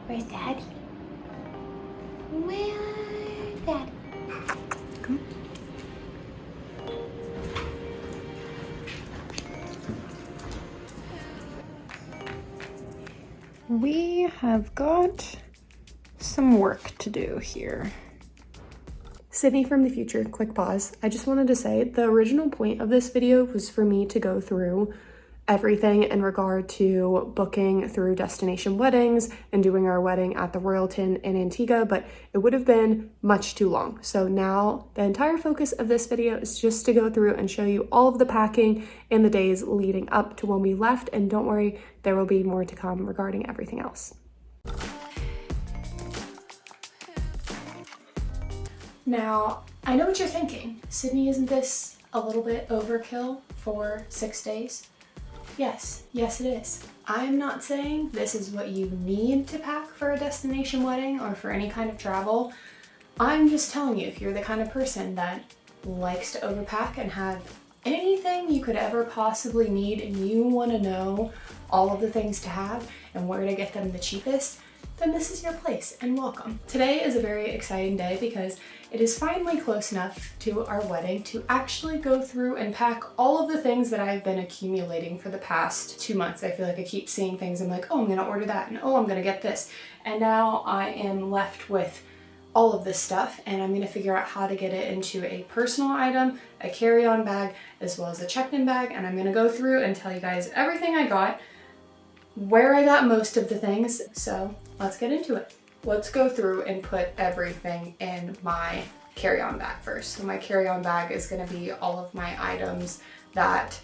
Where's Daddy? Where's Daddy? Come on. We have got some work to do here. Sydney from the future, quick pause. I just wanted to say the original point of this video was for me to go through everything in regard to booking through destination weddings and doing our wedding at the Royalton in Antigua, but it would have been much too long. So now the entire focus of this video is just to go through and show you all of the packing in the days leading up to when we left. And don't worry, there will be more to come regarding everything else. Now, I know what you're thinking. Sydney, isn't this a little bit overkill for 6 days? Yes, it is. I'm not saying this is what you need to pack for a destination wedding or for any kind of travel. I'm just telling you, if you're the kind of person that likes to overpack and have anything you could ever possibly need and you want to know all of the things to have and where to get them the cheapest, then this is your place and welcome. Today is a very exciting day because it is finally close enough to our wedding to actually go through and pack all of the things that I've been accumulating for the past 2 months. I feel like I keep seeing things, I'm like, oh, I'm gonna order that, and oh, I'm gonna get this. And now I am left with all of this stuff, and I'm gonna figure out how to get it into a personal item, a carry-on bag, as well as a checked-in bag, and I'm gonna go through and tell you guys everything I got, where I got most of the things. So let's get into it. Let's go through and put everything in my carry-on bag first. So my carry-on bag is gonna be all of my items that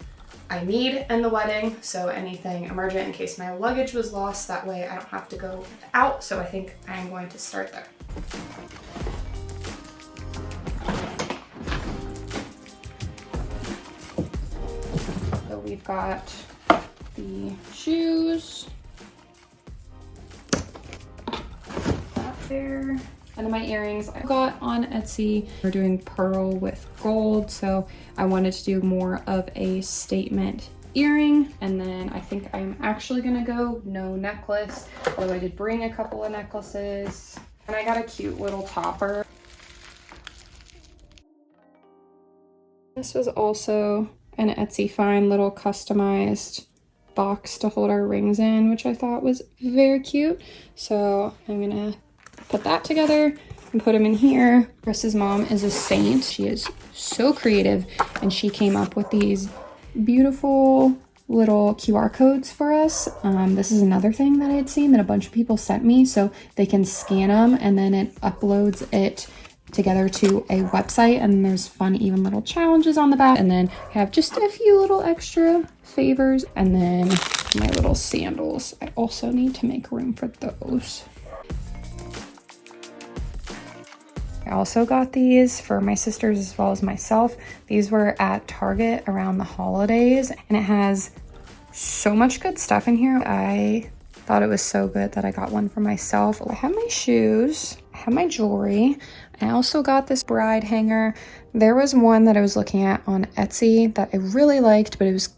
I need in the wedding. So anything emergent in case my luggage was lost, that way I don't have to go without. So I think I'm going to start there. So we've got the shoes, that there, and then my earrings I got on Etsy. We're doing pearl with gold, so I wanted to do more of a statement earring. And then I think I'm actually gonna go no necklace, although I did bring a couple of necklaces. And I got a cute little topper. This was also an Etsy find, little customized box to hold our rings in, which I thought was very cute. So I'm gonna put that together and put them in here. Chris's mom is a saint. She is so creative, and she came up with these beautiful little QR codes for us. This is another thing that I had seen that a bunch of people sent me, so they can scan them and then it uploads it together to a website, and there's fun even little challenges on the back, and then I have just a few little extra favors. And then my little sandals, I also need to make room for those. I also got these for my sisters as well as myself. These were at Target around the holidays, and it has so much good stuff in here. I thought it was so good that I got one for myself. I have my shoes, I have my jewelry. I also got this bride hanger. There was one that I was looking at on Etsy that I really liked, but it was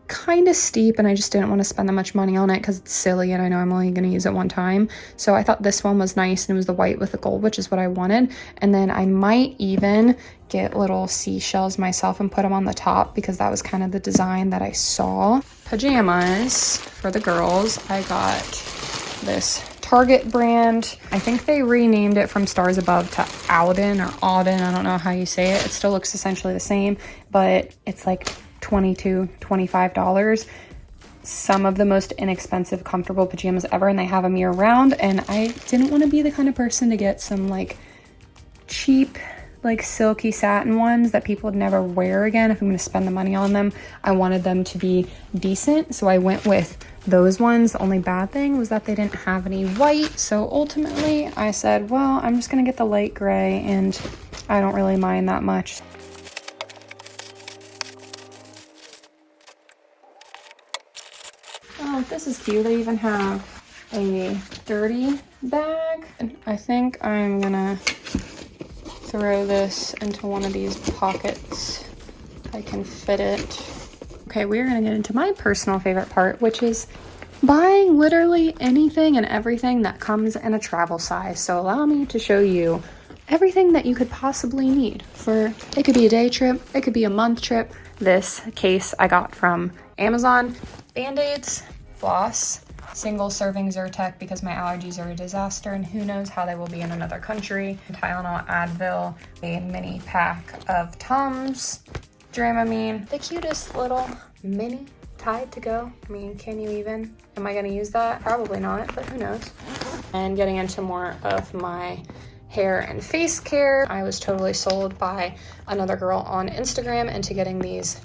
kind of steep and I just didn't want to spend that much money on it because it's silly and I know I'm only going to use it one time. So I thought this one was nice, and it was the white with the gold, which is what I wanted. And then I might even get little seashells myself and put them on the top because that was kind of the design that I saw. Pajamas for the girls. I got this Target brand. I think they renamed it from Stars Above to Auden or Auden. I don't know how you say it. It still looks essentially the same, but it's like $22, $25. Some of the most inexpensive, comfortable pajamas ever, and they have them year round. And I didn't want to be the kind of person to get some like cheap, like silky satin ones that people would never wear again if I'm going to spend the money on them. I wanted them to be decent, so I went with those ones. The only bad thing was that they didn't have any white, so ultimately I said, well, I'm just gonna get the light gray, and I don't really mind that much. Oh, this is cute. They even have a dirty bag. I think I'm gonna throw this into one of these pockets. I can fit it. Okay, we're gonna get into my personal favorite part, which is buying literally anything and everything that comes in a travel size. So allow me to show you everything that you could possibly need for, it could be a day trip, it could be a month trip. This case I got from Amazon. Band-aids, floss, single serving Zyrtec because my allergies are a disaster and who knows how they will be in another country. Tylenol, Advil, a mini pack of Tums, Dramamine, the cutest little mini Tide to go. I mean, can you even? Am I gonna use that? Probably not, but who knows? And getting into more of my hair and face care, I was totally sold by another girl on Instagram into getting these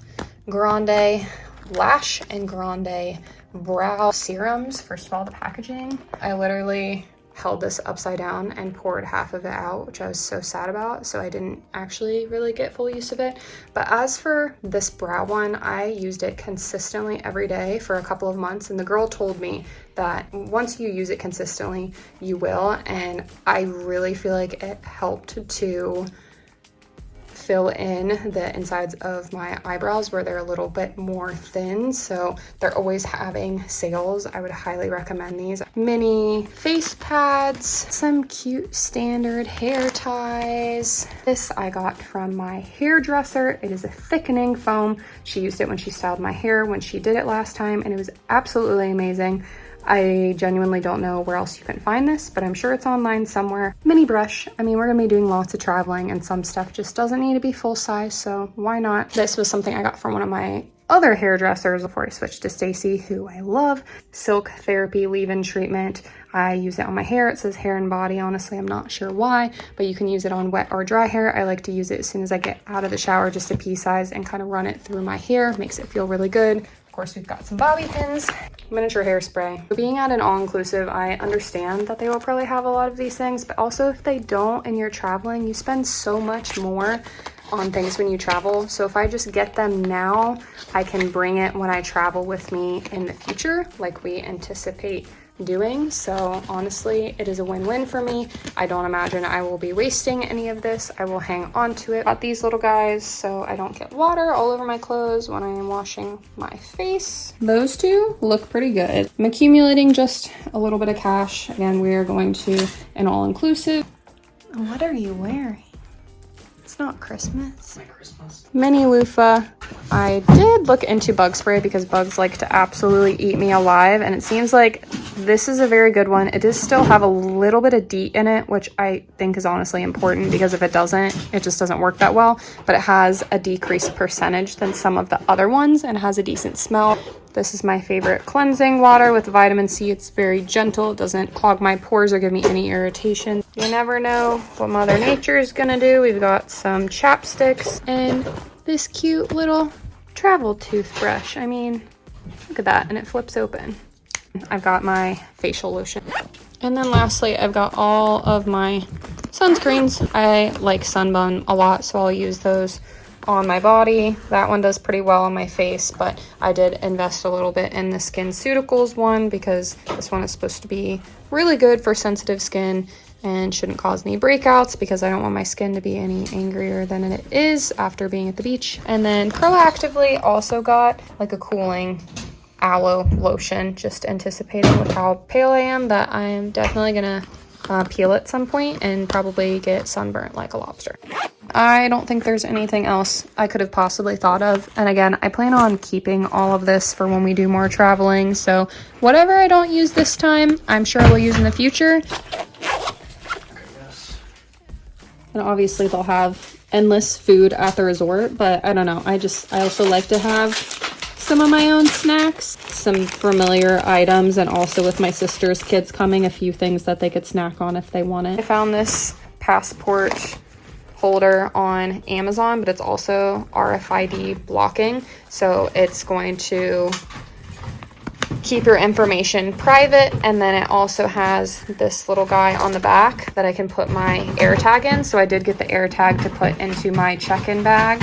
Grande lash and Grande brow serums. First of all, the packaging, I literally held this upside down and poured half of it out, which I was so sad about, so I didn't actually really get full use of it. But as for this brow one, I used it consistently every day for a couple of months, and the girl told me that once you use it consistently, you will, and I really feel like it helped to fill in the insides of my eyebrows where they're a little bit more thin. So they're always having sales. I would highly recommend these. Mini face pads, some cute standard hair ties. This I got from my hairdresser. It is a thickening foam. She used it when she styled my hair when she did it last time, and it was absolutely amazing. I genuinely don't know where else you can find this, but I'm sure it's online somewhere. Mini brush. I mean, we're gonna be doing lots of traveling and some stuff just doesn't need to be full size, so why not? This was something I got from one of my other hairdressers before I switched to Stacy, who I love. Silk Therapy leave-in treatment. I use it on my hair. It says hair and body. Honestly, I'm not sure why, but you can use it on wet or dry hair. I like to use it as soon as I get out of the shower, just a pea size, and kind of run it through my hair. Makes it feel really good. Of course, we've got some bobby pins, miniature hairspray. Being at an all-inclusive, I understand that they will probably have a lot of these things, but also if they don't and you're traveling, you spend so much more on things when you travel. So if I just get them now, I can bring it when I travel with me in the future, like we anticipate doing. So honestly, it is a win-win for me. I don't imagine I will be wasting any of this. I will hang on to it. Got these little guys so I don't get water all over my clothes when I am washing my face. Those two look pretty good. I'm accumulating just a little bit of cash. Again, we are going to an all-inclusive. What are you wearing? It's not Christmas. My Christmas. Mini loofah. I did look into bug spray because bugs like to absolutely eat me alive, and it seems like this is a very good one. It does still have a little bit of DEET in it, which I think is honestly important because if it doesn't, it just doesn't work that well, but it has a decreased percentage than some of the other ones and has a decent smell. This is my favorite cleansing water with vitamin C. It's very gentle. It doesn't clog my pores or give me any irritation. You never know what Mother Nature is gonna do. We've got some chapsticks and this cute little travel toothbrush. I mean, look at that, and it flips open. I've got my facial lotion. And then lastly, I've got all of my sunscreens. I like Sunbun a lot, so I'll use those on my body. That one does pretty well on my face, but I did invest a little bit in the SkinCeuticals one because this one is supposed to be really good for sensitive skin and shouldn't cause any breakouts because I don't want my skin to be any angrier than it is after being at the beach. And then proactively also got like a cooling aloe lotion, just anticipating with how pale I am that I am definitely gonna peel at some point and probably get sunburnt like a lobster. I don't think there's anything else I could have possibly thought of. And again, I plan on keeping all of this for when we do more traveling. So whatever I don't use this time, I'm sure I will use in the future. And obviously they'll have endless food at the resort, but I don't know. I also like to have some of my own snacks, some familiar items, and also with my sister's kids coming, a few things that they could snack on if they wanted. I found this passport holder on Amazon, but it's also RFID blocking, so it's going to keep your information private. And then it also has this little guy on the back that I can put my AirTag in. So I did get the AirTag to put into my check-in bag.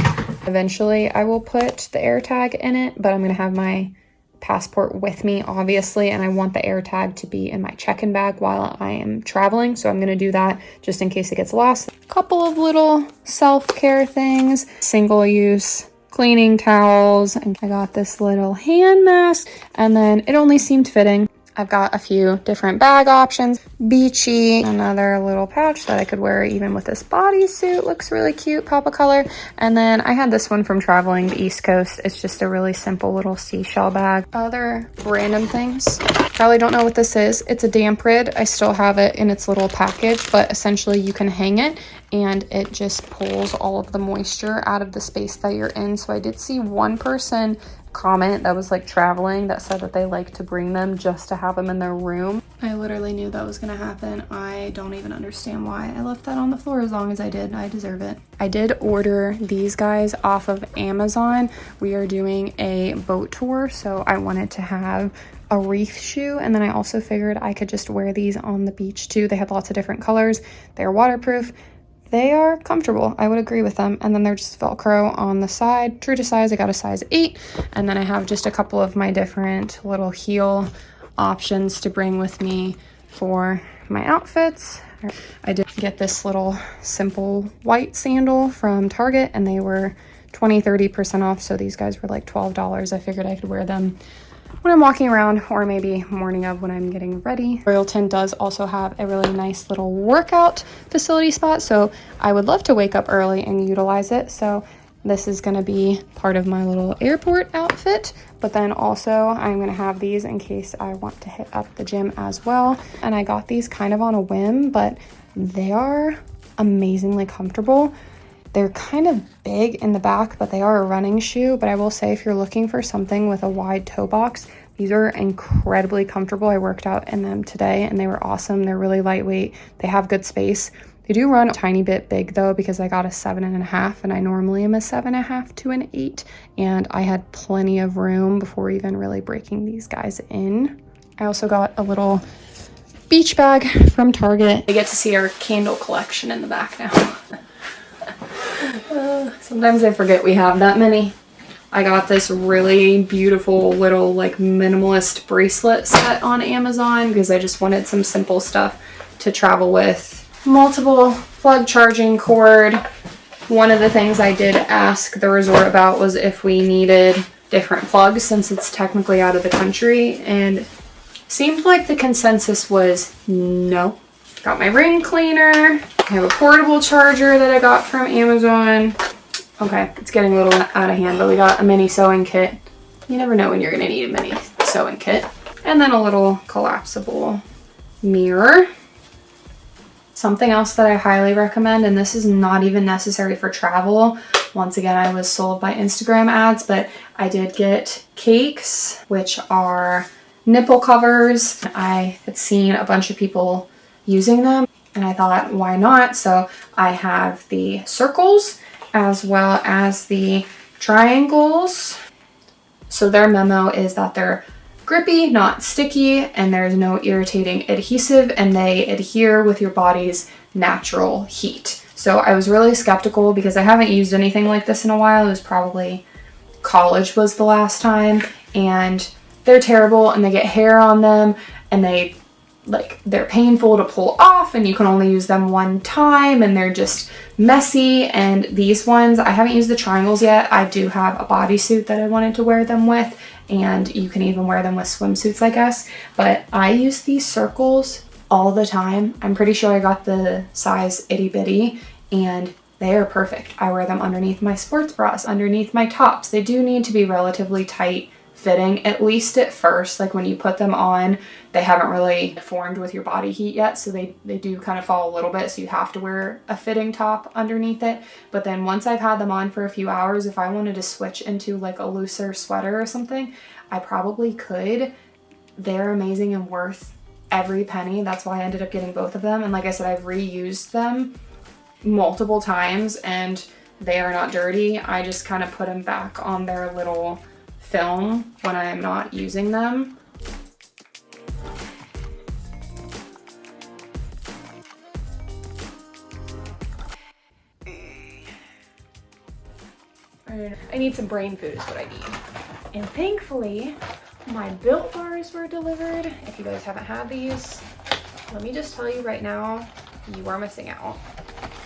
Eventually I will put the AirTag in it, but I'm gonna have my passport with me obviously, and I want the AirTag to be in my check-in bag while I am traveling, so I'm gonna do that just in case it gets lost. A couple of little self-care things: single-use cleaning towels, and I got this little hand mask, and then it only seemed fitting. I've got a few different bag options. Beachy, another little pouch that I could wear even with this bodysuit. Looks really cute, pop of color. And then I had this one from traveling the East Coast. It's just a really simple little seashell bag. Other random things. Probably don't know what this is. It's a damp rid. I still have it in its little package, but essentially you can hang it and it just pulls all of the moisture out of the space that you're in. So I did see one person comment that was like traveling that said that they like to bring them just to have them in their room. I literally knew that was gonna happen. I don't even understand why I left that on the floor as long as I did. I deserve it. I did order these guys off of Amazon. We are doing a boat tour, so I wanted to have a Reef shoe, and then I also figured I could just wear these on the beach too. They had lots of different colors. They're waterproof. They are comfortable. I would agree with them. And then they're just Velcro on the side. True to size, I got a size 8. And then I have just a couple of my different little heel options to bring with me for my outfits. I did get this little simple white sandal from Target, and they were 20-30% off. So these guys were like $12. I figured I could wear them when I'm walking around, or maybe morning of when I'm getting ready. Royalton does also have a really nice little workout facility spot, so I would love to wake up early and utilize it. So this is going to be part of my little airport outfit, but then also I'm going to have these in case I want to hit up the gym as well. And I got these kind of on a whim, but they are amazingly comfortable. They're kind of big in the back, but they are a running shoe. But I will say, if you're looking for something with a wide toe box, these are incredibly comfortable. I worked out in them today and they were awesome. They're really lightweight. They have good space. They do run a tiny bit big though, because I got a 7.5 and I normally am a 7.5 to an 8. And I had plenty of room before even really breaking these guys in. I also got a little beach bag from Target. I get to see our candle collection in the back now. Sometimes I forget we have that many. I got this really beautiful little like minimalist bracelet set on Amazon because I just wanted some simple stuff to travel with. Multiple plug charging cord. One of the things I did ask the resort about was if we needed different plugs since it's technically out of the country, and seemed like the consensus was no. Got my ring cleaner. I have a portable charger that I got from Amazon. Okay, it's getting a little out of hand, but we got a mini sewing kit. You never know when you're gonna need a mini sewing kit. And then a little collapsible mirror. Something else that I highly recommend, and this is not even necessary for travel. Once again, I was sold by Instagram ads, but I did get cakes, which are nipple covers. I had seen a bunch of people using them and I thought, why not? So I have the circles as well as the triangles. So their memo is that they're grippy, not sticky, and there's no irritating adhesive, and they adhere with your body's natural heat. So I was really skeptical because I haven't used anything like this in a while. It was probably college was the last time, and they're terrible and they get hair on them and they're painful to pull off, and you can only use them one time and they're just messy. And these ones, I haven't used the triangles yet. I do have a bodysuit that I wanted to wear them with, and you can even wear them with swimsuits, I guess. But I use these circles all the time. I'm pretty sure I got the size itty bitty and they are perfect. I wear them underneath my sports bras, underneath my tops. They do need to be relatively tight fitting, at least at first. Like when you put them on, they haven't really formed with your body heat yet, so they do kind of fall a little bit, so you have to wear a fitting top underneath it. But then once I've had them on for a few hours, if I wanted to switch into like a looser sweater or something, I probably could. They're amazing and worth every penny. That's why I ended up getting both of them. And like I said, I've reused them multiple times and they are not dirty. I just kind of put them back on their little film when I am not using them. I need some brain food is what I need. And thankfully, my Built Bars were delivered. If you guys haven't had these, let me just tell you right now, you are missing out.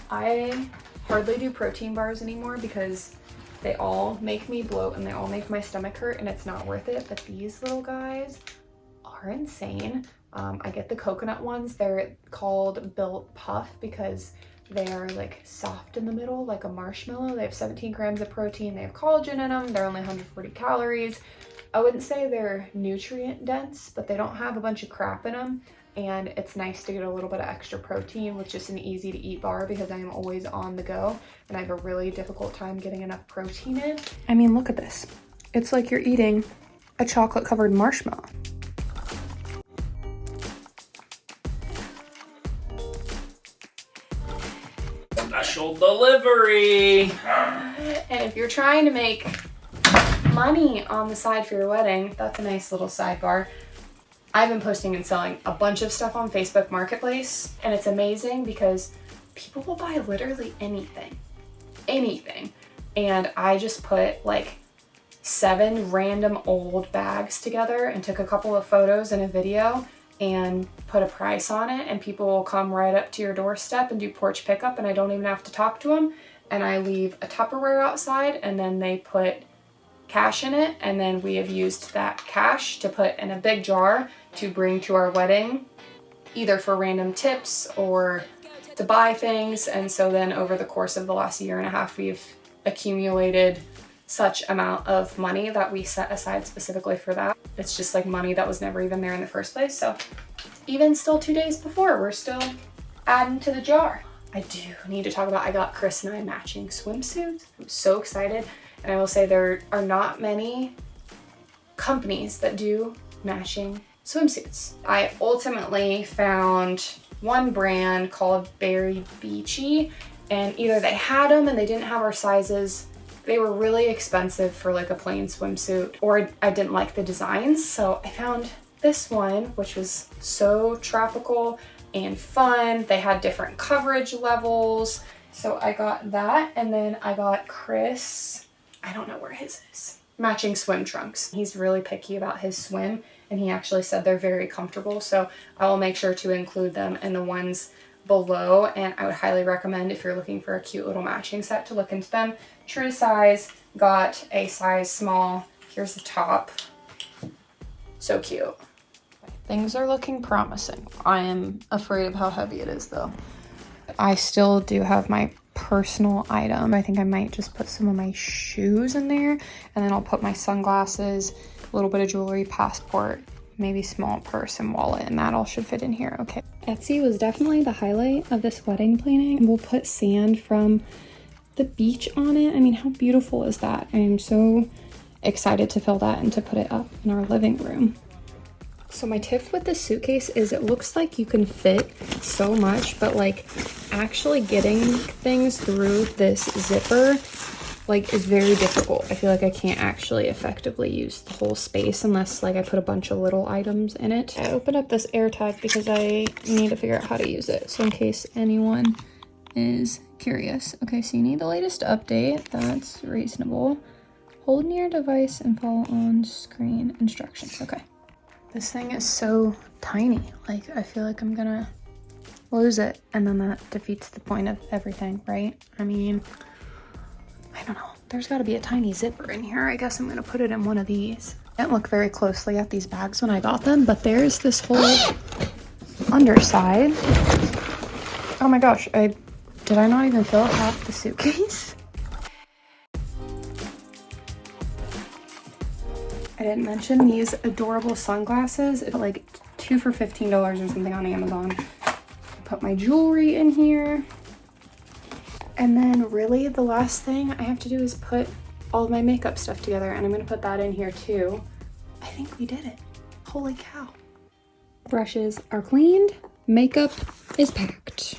I hardly do protein bars anymore because They all make me bloat and they all make my stomach hurt, and it's not worth it. But these little guys are insane. I get the coconut ones. They're called Built Puff because they are like soft in the middle, like a marshmallow. They have 17 grams of protein. They have collagen in them. They're only 140 calories. I wouldn't say they're nutrient dense, but they don't have a bunch of crap in them. And it's nice to get a little bit of extra protein with just an easy to eat bar because I am always on the go and I have a really difficult time getting enough protein in. I mean, look at this. It's like you're eating a chocolate covered marshmallow. Special delivery. And if you're trying to make money on the side for your wedding, that's a nice little sidebar. I've been posting and selling a bunch of stuff on Facebook Marketplace, and it's amazing because people will buy literally anything. And I just put like 7 random old bags together and took a couple of photos and a video and put a price on it, and people will come right up to your doorstep and do porch pickup, and I don't even have to talk to them. And I leave a Tupperware outside, and then they put cash in it, and then we have used that cash to put in a big jar to bring to our wedding, either for random tips or to buy things. And so then over the course of the last year and a half, we've accumulated such amount of money that we set aside specifically for that. It's just like money that was never even there in the first place. So even still 2 days before, we're still adding to the jar. I do need to talk about, I got Chris and I matching swimsuits. I'm so excited. And I will say there are not many companies that do matching swimsuits. I ultimately found one brand called Beachy, and either they had them and they didn't have our sizes. They were really expensive for like a plain swimsuit, or I didn't like the designs. So I found this one, which was so tropical and fun. They had different coverage levels. So I got that, and then I got Chris, I don't know where his is, matching swim trunks. He's really picky about his swim, and he actually said they're very comfortable. So I will make sure to include them in the ones below, and I would highly recommend if you're looking for a cute little matching set to look into them. True to size, got a size small. Here's the top. So cute. Things are looking promising. I am afraid of how heavy it is though. I still do have my personal item. I think I might just put some of my shoes in there, and then I'll put my sunglasses, a little bit of jewelry, passport, maybe small purse and wallet, and that all should fit in here. Okay. Etsy was definitely the highlight of this wedding planning. We'll put sand from the beach on it. I mean, how beautiful is that? I am so excited to fill that and to put it up in our living room. So my tip with this suitcase is it looks like you can fit so much, but like actually getting things through this zipper like is very difficult. I feel like I can't actually effectively use the whole space unless like I put a bunch of little items in it. I opened up this air tag because I need to figure out how to use it. So in case anyone is curious. Okay, so you need the latest update. That's reasonable. Hold near device and follow on screen instructions. Okay. This thing is so tiny. Like, I feel like I'm gonna lose it, and then that defeats the point of everything, right? I mean, I don't know. There's gotta be a tiny zipper in here. I guess I'm gonna put it in one of these. I didn't look very closely at these bags when I got them, but there's this whole underside. Oh my gosh, did I not even fill half the suitcase? I didn't mention these adorable sunglasses. It's like 2 for $15 or something on Amazon. I put my jewelry in here. And then really the last thing I have to do is put all of my makeup stuff together, and I'm gonna put that in here too. I think we did it. Holy cow. Brushes are cleaned, makeup is packed.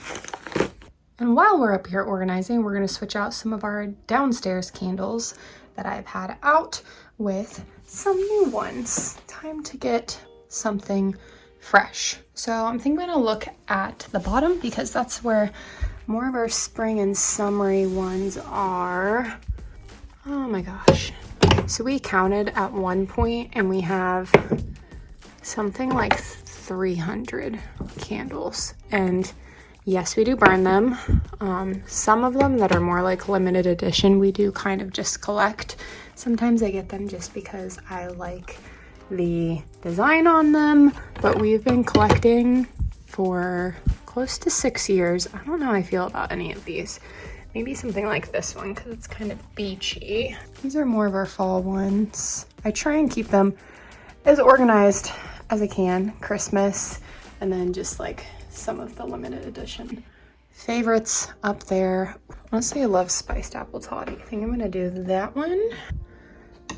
And while we're up here organizing, we're gonna switch out some of our downstairs candles that I've had out with some new ones. Time to get something fresh. So I'm thinking I'm gonna look at the bottom because that's where more of our spring and summery ones are. Oh my gosh. So we counted at one point and we have something like 300 candles, and Yes, we do burn them. Some of them that are more like limited edition, we do kind of just collect. Sometimes I get them just because I like the design on them, but we've been collecting for close to 6 years. I don't know how I feel about any of these. Maybe something like this one because it's kind of beachy. These are more of our fall ones. I try and keep them as organized as I can. Christmas, and then just like some of the limited edition favorites up there. Honestly, I love spiced apple toddy. I think I'm gonna do that one.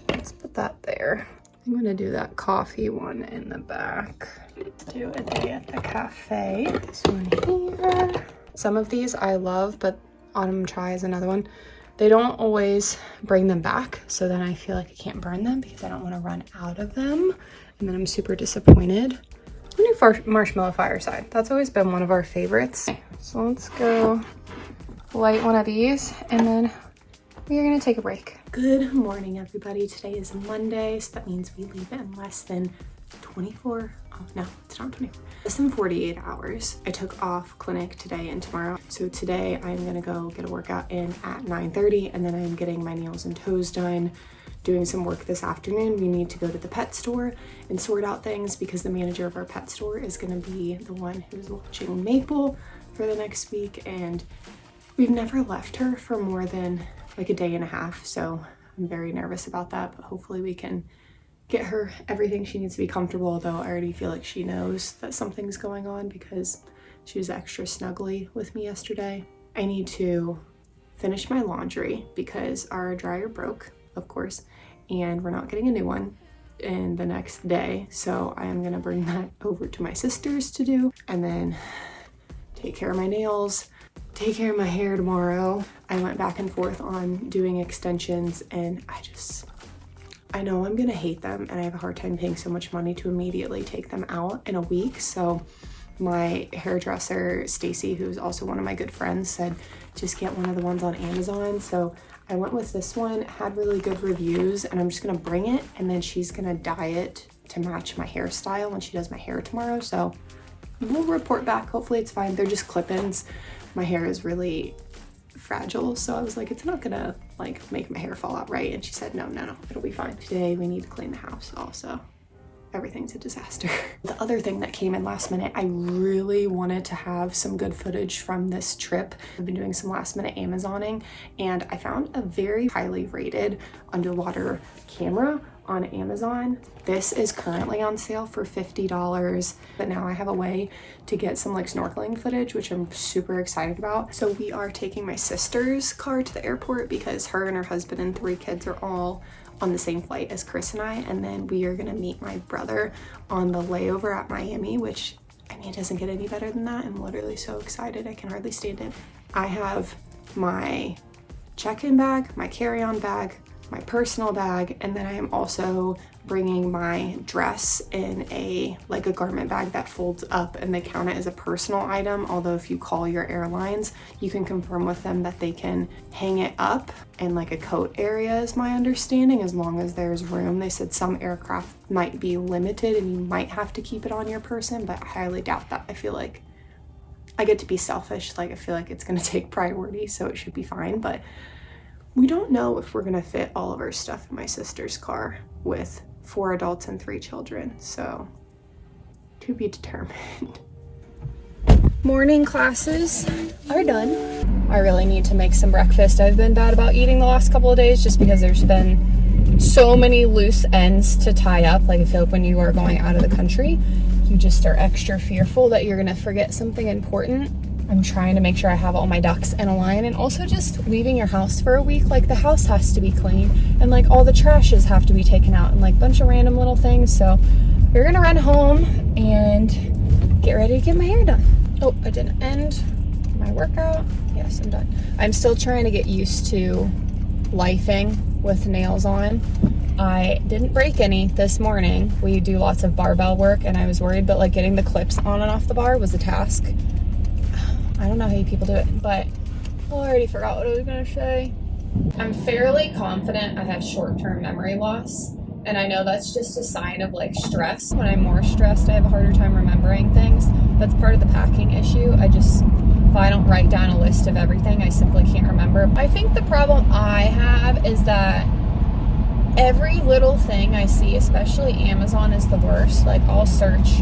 Let's put that there. I'm gonna do that coffee one in the back. Let's do a day at the cafe. This one here. Some of these I love, but Autumn Chai is another one. They don't always bring them back, so then I feel like I can't burn them because I don't want to run out of them, and then I'm super disappointed. I'm gonna do marshmallow fireside. That's always been one of our favorites. Okay, so let's go light one of these, and then we are gonna take a break. Good morning, everybody. Today is Monday, so that means we leave in less than 24. Oh no, it's not 24. Less than 48 hours. I took off clinic today and tomorrow. So today I'm gonna go get a workout in at 9:30, and then I'm getting my nails and toes done, doing some work this afternoon. We need to go to the pet store and sort out things because the manager of our pet store is gonna be the one who's watching Maple for the next week, and we've never left her for more than like a day and a half. So I'm very nervous about that, but hopefully we can get her everything she needs to be comfortable, although I already feel like she knows that something's going on because she was extra snuggly with me yesterday. I need to finish my laundry because our dryer broke, of course, and we're not getting a new one in the next day. So I am gonna bring that over to my sister's to do, and then take care of my nails, take care of my hair tomorrow. I went back and forth on doing extensions, and I know I'm gonna hate them, and I have a hard time paying so much money to immediately take them out in a week. So my hairdresser, Stacy, who's also one of my good friends, said just get one of the ones on Amazon. So I went with this one, had really good reviews, and I'm just gonna bring it, and then she's gonna dye it to match my hairstyle when she does my hair tomorrow. So we'll report back. Hopefully it's fine. They're just clip-ins. My hair is really fragile, so I was like, it's not gonna like make my hair fall out, right? And she said no, it'll be fine. Today we need to clean the house also. Everything's a disaster. The other thing that came in last minute, I really wanted to have some good footage from this trip. I've been doing some last minute Amazoning, and I found a very highly rated underwater camera on Amazon. This is currently on sale for $50, but now I have a way to get some like snorkeling footage, which I'm super excited about. So we are taking my sister's car to the airport because her and her husband and 3 kids are all on the same flight as Chris and I, and then we are gonna meet my brother on the layover at Miami, which, I mean, it doesn't get any better than that. I'm literally so excited, I can hardly stand it. I have my check-in bag, my carry-on bag, my personal bag, and then I am also bringing my dress in a garment bag that folds up, and they count it as a personal item. Although if you call your airlines, you can confirm with them that they can hang it up in like a coat area, is my understanding, as long as there's room. They said some aircraft might be limited and you might have to keep it on your person, but I highly doubt that. I feel like I get to be selfish. Like, I feel like it's gonna take priority, so it should be fine. But we don't know if we're gonna fit all of our stuff in my sister's car with 4 adults and 3 children, so to be determined. Morning classes are done. I really need to make some breakfast. I've been bad about eating the last couple of days just because there's been so many loose ends to tie up. Like, I feel like when you are going out of the country, you just are extra fearful that you're gonna forget something important. I'm trying to make sure I have all my ducks in a line, and also just leaving your house for a week. Like, the house has to be clean, and like all the trashes have to be taken out, and like a bunch of random little things. So we're gonna run home and get ready to get my hair done. Oh, I didn't end my workout. Yes, I'm done. I'm still trying to get used to lifing with nails on. I didn't break any this morning. We do lots of barbell work, and I was worried, but like getting the clips on and off the bar was a task. I don't know how you people do it, but I already forgot what I was gonna say. I'm fairly confident I have short-term memory loss, and I know that's just a sign of like stress. When I'm more stressed, I have a harder time remembering things. That's part of the packing issue. if I don't write down a list of everything, I simply can't remember. I think the problem I have is that every little thing I see, especially Amazon, is the worst. Like, I'll search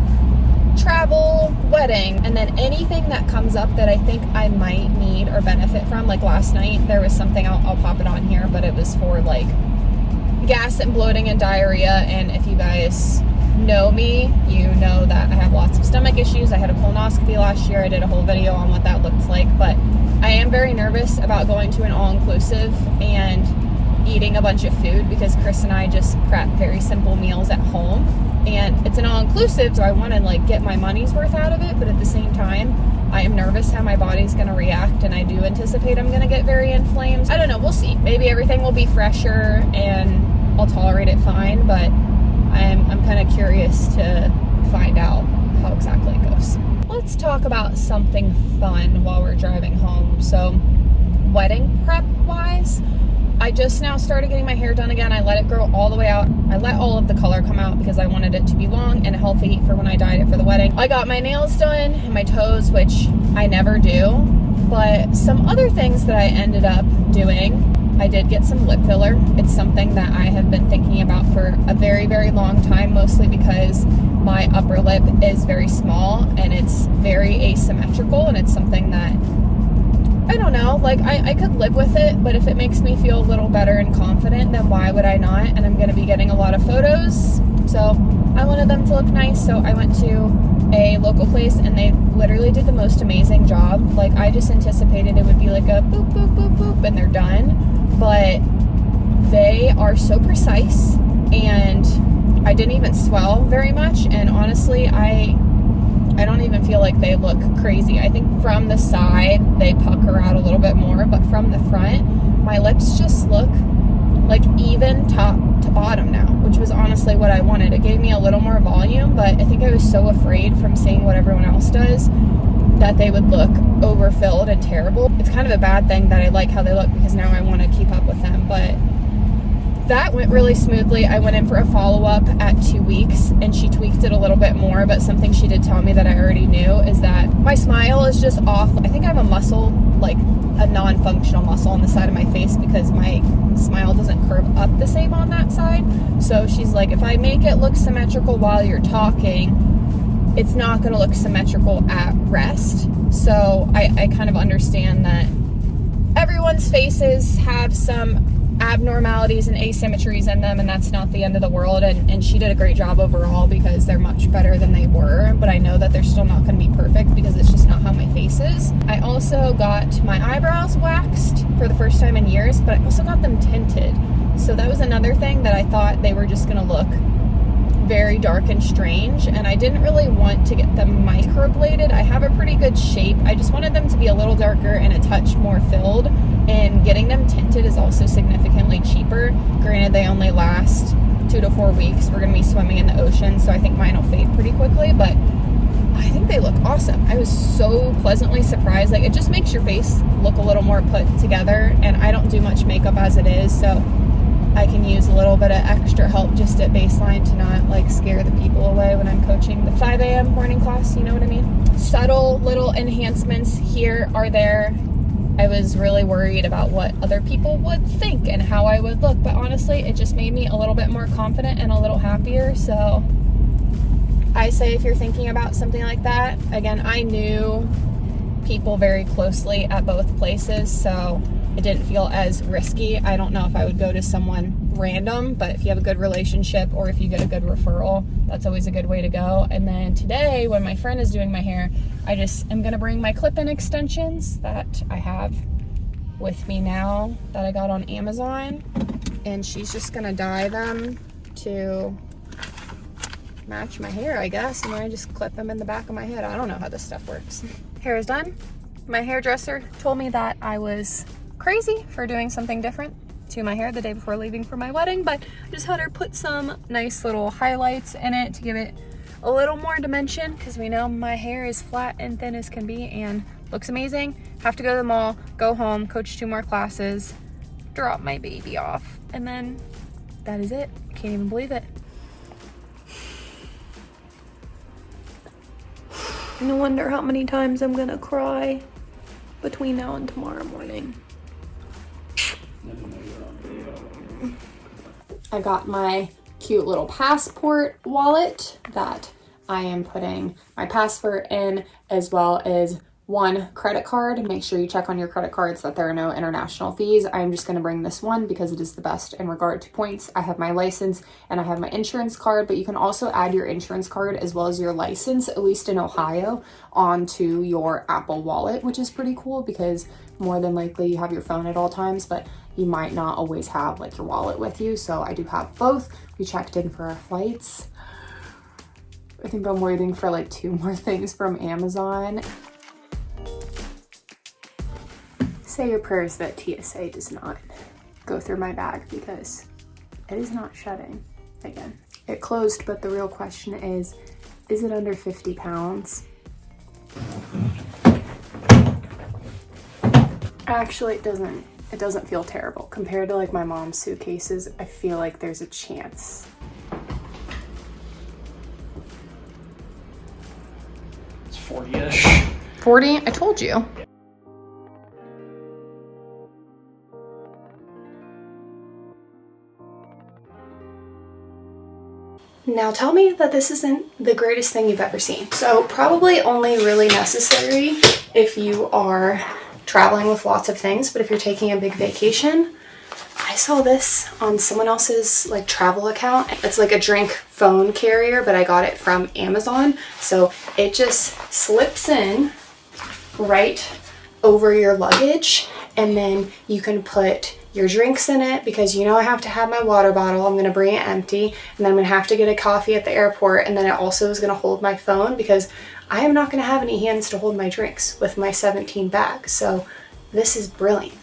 travel, wedding, and then anything that comes up that I think I might need or benefit from. Like last night, there was something, I'll pop it on here, but it was for like gas and bloating and diarrhea. And if you guys know me, you know that I have lots of stomach issues. I had a colonoscopy last year. I did a whole video on what that looks like, but I am very nervous about going to an all-inclusive and eating a bunch of food, because Chris and I just prep very simple meals at home, and it's an all-inclusive, so I want to like get my money's worth out of it, but at the same time I am nervous how my body's going to react, and I do anticipate I'm going to get very inflamed. I don't know, we'll see. Maybe everything will be fresher and I'll tolerate it fine, but I'm kind of curious to find out how exactly it goes. Let's talk about something fun while we're driving home. So wedding prep wise, I just now started getting my hair done again. I let it grow all the way out. I let all of the color come out because I wanted it to be long and healthy for when I dyed it for the wedding. I got my nails done and my toes, which I never do. But some other things that I ended up doing, I did get some lip filler. It's something that I have been thinking about for a very, very long time, mostly because my upper lip is very small and it's very asymmetrical, and it's something that I don't know, like I could live with it, but if it makes me feel a little better and confident, then why would I not? And I'm going to be getting a lot of photos, so I wanted them to look nice. So I went to a local place and they literally did the most amazing job. Like, I just anticipated it would be like a boop, boop, boop, boop, and they're done, but they are so precise, and I didn't even swell very much, and honestly, I don't even feel like they look crazy. I think from the side they pucker out a little bit more, but from the front my lips just look like even top to bottom now, which was honestly what I wanted. It gave me a little more volume, but I think I was so afraid from seeing what everyone else does that they would look overfilled and terrible. It's kind of a bad thing that I like how they look, because now I want to keep up with them. But that went really smoothly. I went in for a follow-up at 2 weeks and she tweaked it a little bit more, but something she did tell me that I already knew is that my smile is just off. I think I have a muscle, like a non-functional muscle on the side of my face, because my smile doesn't curve up the same on that side. So she's like, if I make it look symmetrical while you're talking, it's not going to look symmetrical at rest. So I kind of understand that everyone's faces have some abnormalities and asymmetries in them, and that's not the end of the world, and she did a great job overall, because they're much better than they were, but I know that they're still not going to be perfect because it's just not how my face is. I also got my eyebrows waxed for the first time in years, but I also got them tinted, so that was another thing that I thought they were just going to look very dark and strange, and I didn't really want to get them microbladed. I have a pretty good shape. I just wanted them to be a little darker and a touch more filled, and getting them tinted is also significantly cheaper. Granted, they only last 2 to 4 weeks. We're going to be swimming in the ocean, so I think mine will fade pretty quickly, but I think they look awesome. I was so pleasantly surprised. Like, it just makes your face look a little more put together, and I don't do much makeup as it is, so I can use a little bit of extra help just at baseline to not like scare the people away when I'm coaching the 5 a.m. morning class, you know what I mean? Subtle little enhancements here are there. I was really worried about what other people would think and how I would look, but honestly, it just made me a little bit more confident and a little happier. So I say, if you're thinking about something like that, again, I knew people very closely at both places, so it didn't feel as risky. I don't know if I would go to someone random, but if you have a good relationship or if you get a good referral, that's always a good way to go. And then today, when my friend is doing my hair, I just am gonna bring my clip-in extensions that I have with me now that I got on Amazon, and she's just gonna dye them to match my hair, I guess, and then I just clip them in the back of my head. I don't know how this stuff works. Hair is done. My hairdresser told me that I was crazy for doing something different to my hair the day before leaving for my wedding, but I just had her put some nice little highlights in it to give it a little more dimension, because we know my hair is flat and thin as can be and looks amazing. Have to go to the mall, go home, coach 2 more classes, drop my baby off, and then that is it. I can't even believe it. No wonder how many times I'm gonna cry. between now and tomorrow morning. I got my cute little passport wallet that I am putting my passport in, as well as one credit card. Make sure you check on your credit cards that there are no international fees. I'm just going to bring this one because it is the best in regard to points. I have my license and I have my insurance card, but you can also add your insurance card as well as your license, at least in Ohio, onto your Apple Wallet, which is pretty cool because more than likely you have your phone at all times, but you might not always have like your wallet with you. So I do have both. We checked in for our flights. I think I'm waiting for like 2 more things from Amazon. Say your prayers that TSA does not go through my bag because it is not shutting again. It closed, but the real question is it under 50 pounds? Actually, it doesn't feel terrible. Compared to like my mom's suitcases, I feel like there's a chance. It's 40-ish. 40? I told you. Now tell me that this isn't the greatest thing you've ever seen. So probably only really necessary if you are traveling with lots of things, but if you're taking a big vacation, I saw this on someone else's like travel account. It's like a drink phone carrier, but I got it from Amazon. So it just slips in right over your luggage, and then you can put your drinks in it, because you know I have to have my water bottle. I'm gonna bring it empty, and then I'm gonna have to get a coffee at the airport, and then it also is gonna hold my phone because I am not gonna have any hands to hold my drinks with my 17 bag. So this is brilliant.